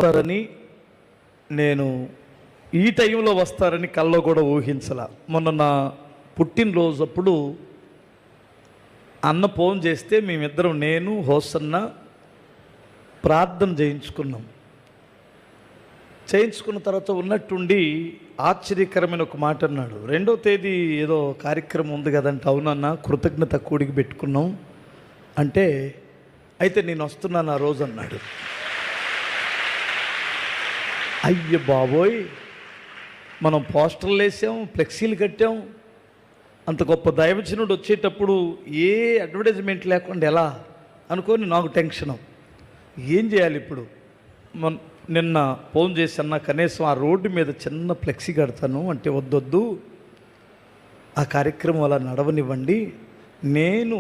వస్తారని నేను ఈ టైంలో వస్తారని కల్లో కూడా ఊహించలా. మొన్న నా పుట్టినరోజు అప్పుడు అన్న ఫోన్ చేస్తే మేమిద్దరం నేను హోసన్న ప్రార్థన చేయించుకున్న తర్వాత ఉన్నట్టుండి ఆశ్చర్యకరమైన ఒక మాట అన్నాడు. 2వ తేదీ ఏదో కార్యక్రమం ఉంది కదంటే, అవునన్నా కృతజ్ఞత కూడికి పెట్టుకున్నాం అంటే, అయితే నేను వస్తున్నాను ఆ రోజు అన్నాడు. అయ్య బాబోయ్, మనం పోస్టర్లు వేసాం, ఫ్లెక్సీలు కట్టాం, అంత గొప్ప దైవజనుడు వచ్చేటప్పుడు ఏ అడ్వర్టైజ్మెంట్ లేకుండా ఎలా అనుకొని నాకు టెన్షను. ఏం చేయాలి ఇప్పుడు? నిన్న ఫోన్ చేసి అన్న కనీసం ఆ రోడ్డు మీద చిన్న ఫ్లెక్సీ కడతాను అంటే, వద్దొద్దు ఆ కార్యక్రమం అలా నడవనివ్వండి, నేను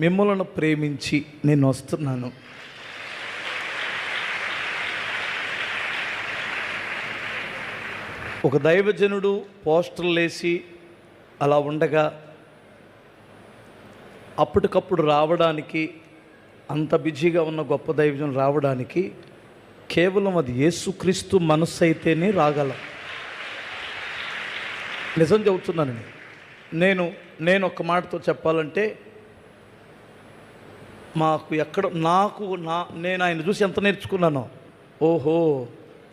మిమ్మల్ని ప్రేమించి నేను వస్తున్నాను. ఒక దైవజనుడు పోస్టర్లు వేసి అలా ఉండగా అప్పటికప్పుడు రావడానికి, అంత బిజీగా ఉన్న గొప్ప దైవజనుడు రావడానికి కేవలం అది యేసుక్రీస్తు మనస్సు అయితేనే రాగలం. నిజం చెబుతున్నానండి. నేను ఒక మాటతో చెప్పాలంటే, మాకు ఎక్కడ నేను ఆయన చూసి ఎంత నేర్చుకున్నానో, ఓహో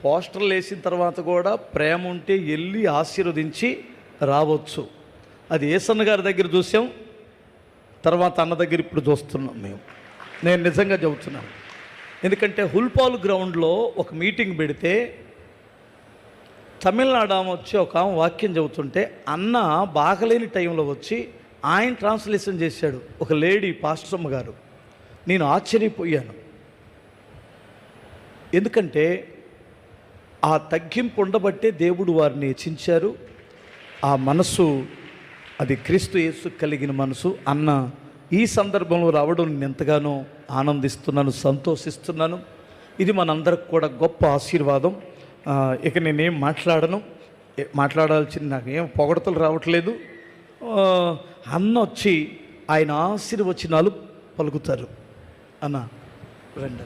పోస్టర్లు వేసిన తర్వాత కూడా ప్రేమ ఉంటే వెళ్ళి ఆశీర్వదించి రావచ్చు. అది ఏసన్న గారి దగ్గర చూసాం, తర్వాత అన్న దగ్గర ఇప్పుడు చూస్తున్నాం మేము. నేను నిజంగా చెబుతున్నాను. ఎందుకంటే హుల్పాల్ గ్రౌండ్లో ఒక మీటింగ్ పెడితే తమిళనాడు ఆమె వచ్చి ఒక వాక్యం చెబుతుంటే, అన్న బాగలేని టైంలో వచ్చి ఆయన ట్రాన్స్లేషన్ చేశాడు, ఒక లేడీ పాస్టమ్మ గారు. నేను ఆశ్చర్యపోయాను. ఎందుకంటే ఆ తగ్గింపు ఉండబట్టే దేవుడు వారిని హెచ్చించారు. ఆ మనసు, అది క్రీస్తు యేసు కలిగిన మనసు. అన్న ఈ సందర్భంలో రావడం నేను ఎంతగానో ఆనందిస్తున్నాను, సంతోషిస్తున్నాను. ఇది మనందరికి కూడా గొప్ప ఆశీర్వాదం. ఇక నేనేం మాట్లాడాల్సింది నాకేం పొగడతలు రావట్లేదు. అన్న వచ్చి ఆయన ఆశీర్వచనాలు పలుకుతారు. అన్న రండి.